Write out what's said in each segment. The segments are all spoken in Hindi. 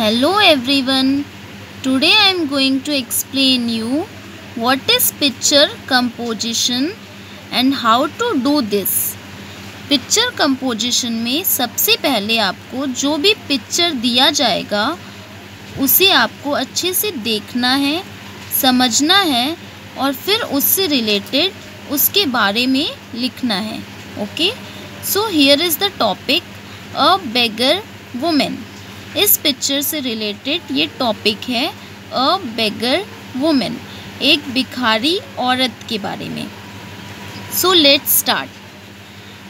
Hello everyone. Today I am going to explain you what is picture composition and how to do this. Picture composition में सबसे पहले आपको जो भी पिक्चर दिया जाएगा उसे आपको अच्छे से देखना है, समझना है और फिर उससे रिलेटेड उसके बारे में लिखना है. Okay, so here is the topic a beggar women. इस पिक्चर से रिलेटेड ये टॉपिक है अ बेगर वुमेन, एक भिखारी औरत के बारे में. So let's start.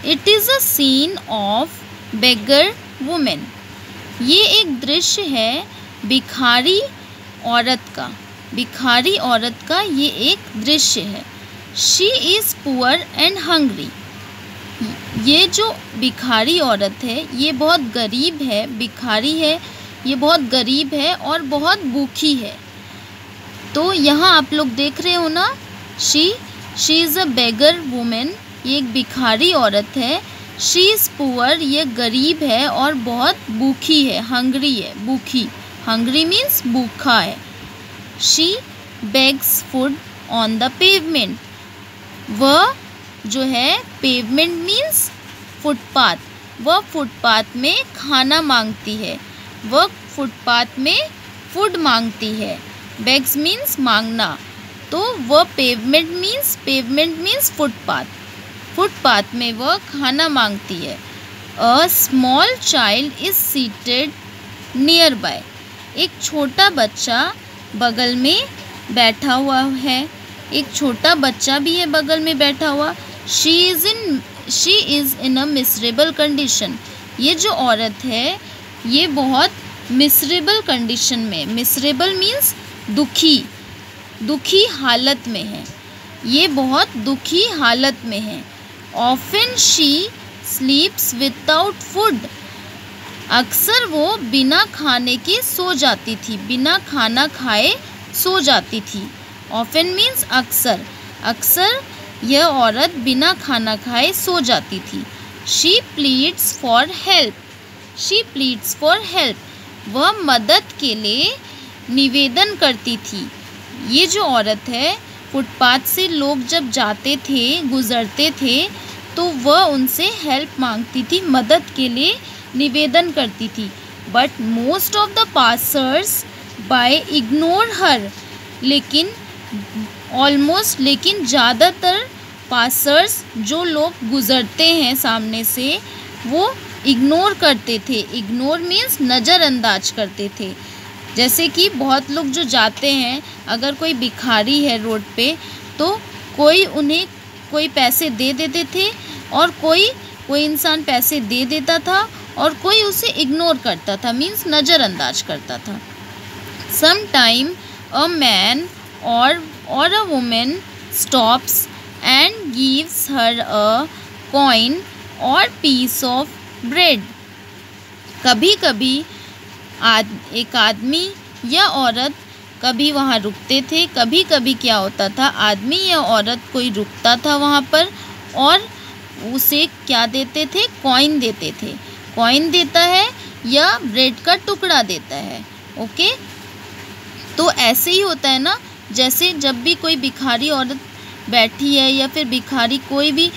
It is a scene of beggar women. ये एक दृश्य है भिखारी औरत का. भिखारी औरत का ये एक दृश्य है. She is poor and hungry. ये जो भिखारी औरत है ये बहुत गरीब है. भिखारी है, ये बहुत गरीब है और बहुत भूखी है. तो यहाँ आप लोग देख रहे हो ना, she is a beggar women. ये एक भिखारी औरत है. शी इज़ पुअर, ये गरीब है और बहुत भूखी है. हंग्री है, भूखी. हंग्री मीन्स भूखा है. She begs food on the pavement. वह जो है, पेवमेंट मीन्स फुटपाथ, वह फुटपाथ में खाना मांगती है. वह फुटपाथ में फूड मांगती है. बेग्स मीन्स मांगना. तो वह पेवमेंट मीन्स फुटपाथ. फुटपाथ में वह खाना मांगती है. A small child is seated near by. एक छोटा बच्चा बगल में बैठा हुआ है. एक छोटा बच्चा भी है बगल में बैठा हुआ. She is in a miserable condition. ये जो औरत है ये बहुत मिसरेबल कंडीशन में. मिसरेबल मीन्स दुखी हालत में है. ये बहुत दुखी हालत में है. Often she स्लीप्स without food. अक्सर वो बिना खाने के सो जाती थी. बिना खाना खाए सो जाती थी. ऑफन मीन्स अक्सर. अक्सर यह औरत बिना खाना खाए सो जाती थी. She pleads for help. वह मदद के लिए निवेदन करती थी. ये जो औरत है, फुटपाथ से लोग जब जाते थे, गुज़रते थे, तो वह उनसे हेल्प मांगती थी, मदद के लिए निवेदन करती थी. But most of the passers bye ignore her. लेकिन ज़्यादातर पासर्स, जो लोग गुज़रते हैं सामने से, वो इग्नोर करते थे. इग्नोर मीन्स नज़रअंदाज करते थे. जैसे कि बहुत लोग जो जाते हैं, अगर कोई भिखारी है रोड पे, तो उन्हें कोई पैसे दे देते थे और कोई इंसान पैसे दे देता था और कोई उसे इग्नोर करता था, मीन्स नज़रअंदाज करता था. Some time a man or a woman stops and gives her a coin or piece of bread. कभी कभी एक आदमी या औरत कभी वहाँ रुकते थे. कभी कभी क्या होता था, आदमी या औरत कोई रुकता था वहाँ पर और उसे क्या देते थे, कॉइन देते थे. कॉइन देता है या ब्रेड का टुकड़ा देता है. ओके, तो ऐसे ही होता है ना. जैसे जब भी कोई भिखारी औरत बैठी है या फिर भिखारी कोई भी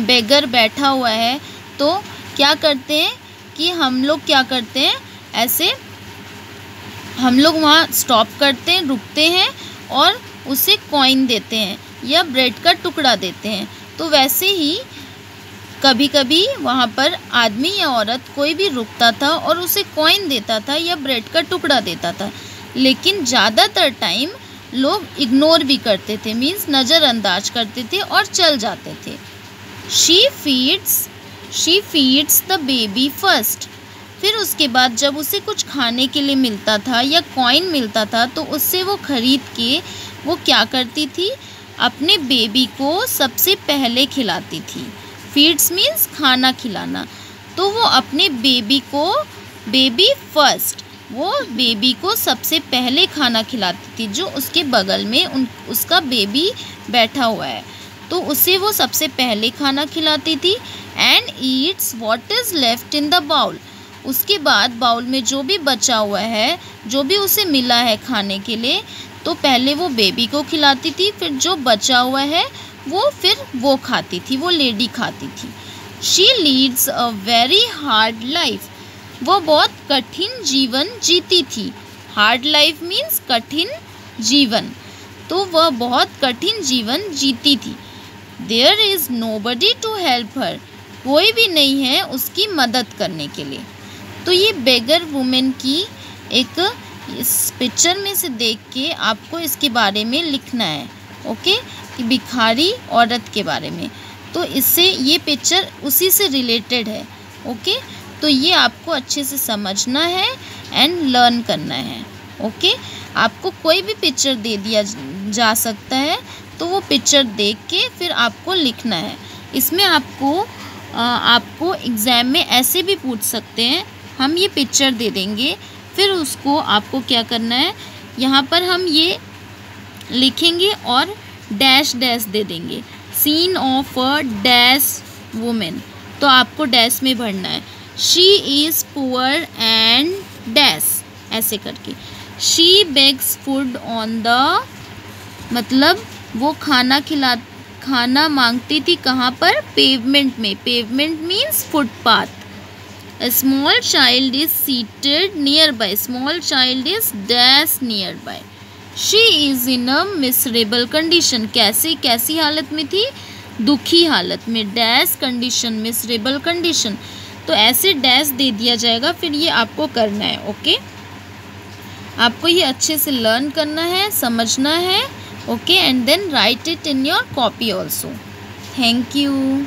बेगर बैठा हुआ है, तो क्या करते हैं कि हम लोग क्या करते हैं, ऐसे हम लोग वहाँ स्टॉप करते हैं, रुकते हैं और उसे कॉइन देते हैं या ब्रेड का टुकड़ा देते हैं. तो वैसे ही कभी कभी वहाँ पर आदमी या औरत कोई भी रुकता था और उसे कॉइन देता था या ब्रेड का टुकड़ा देता था. लेकिन ज़्यादातर टाइम लोग इग्नोर भी करते थे, मीन्स नज़रअंदाज करते थे और चल जाते थे. She feeds the baby first. फिर उसके बाद जब उसे कुछ खाने के लिए मिलता था या कॉइन मिलता था, तो उससे वो खरीद के वो क्या करती थी, अपने बेबी को सबसे पहले खिलाती थी. फीड्स मीन्स खाना खिलाना. तो वो अपने बेबी फर्स्ट, वो बेबी को सबसे पहले खाना खिलाती थी. जो उसके बगल में उसका बेबी बैठा हुआ है, तो उसे वो सबसे पहले खाना खिलाती थी. And eats what is left in the bowl. उसके बाद बाउल में जो भी बचा हुआ है, जो भी उसे मिला है खाने के लिए, तो पहले वो बेबी को खिलाती थी, फिर जो बचा हुआ है फिर वो खाती थी, वो लेडी खाती थी। She leads a very hard life. वो बहुत कठिन जीवन जीती थी। हार्ड लाइफ मीन्स कठिन जीवन, तो वह बहुत कठिन जीवन जीती थी। There is nobody to help her. कोई भी नहीं है उसकी मदद करने के लिए। तो ये बेगर वुमेन की एक इस पिक्चर में से देख के आपको इसके बारे में लिखना है, ओके, कि भिखारी औरत के बारे में। तो इससे ये पिक्चर उसी से रिलेटेड है, ओके। तो ये आपको अच्छे से समझना है एंड लर्न करना है, ओके। आपको कोई भी पिक्चर दे दिया जा सकता है, तो वो पिक्चर देख के फिर आपको लिखना है। इसमें आपको एग्ज़ाम में ऐसे भी पूछ सकते हैं, हम ये पिक्चर दे देंगे, फिर उसको आपको क्या करना है, यहाँ पर हम ये लिखेंगे और डैश डैश दे देंगे, scene of a dash women, तो आपको डैश में भरना है। She is poor and dash, ऐसे करके। She begs food on the, मतलब वो खाना मांगती थी कहाँ पर, पेवमेंट में। Pavement means footpath. A small child is seated nearby. Small child is dash nearby. She is in a miserable condition. कैसी हालत में थी, दुखी हालत में। डैश कंडीशन, मिसरेबल कंडीशन, तो ऐसे डैश दे दिया जाएगा, फिर ये आपको करना है, ओके। आपको ये अच्छे से लर्न करना है, समझना है, okay, and then write it in your copy also. Thank you.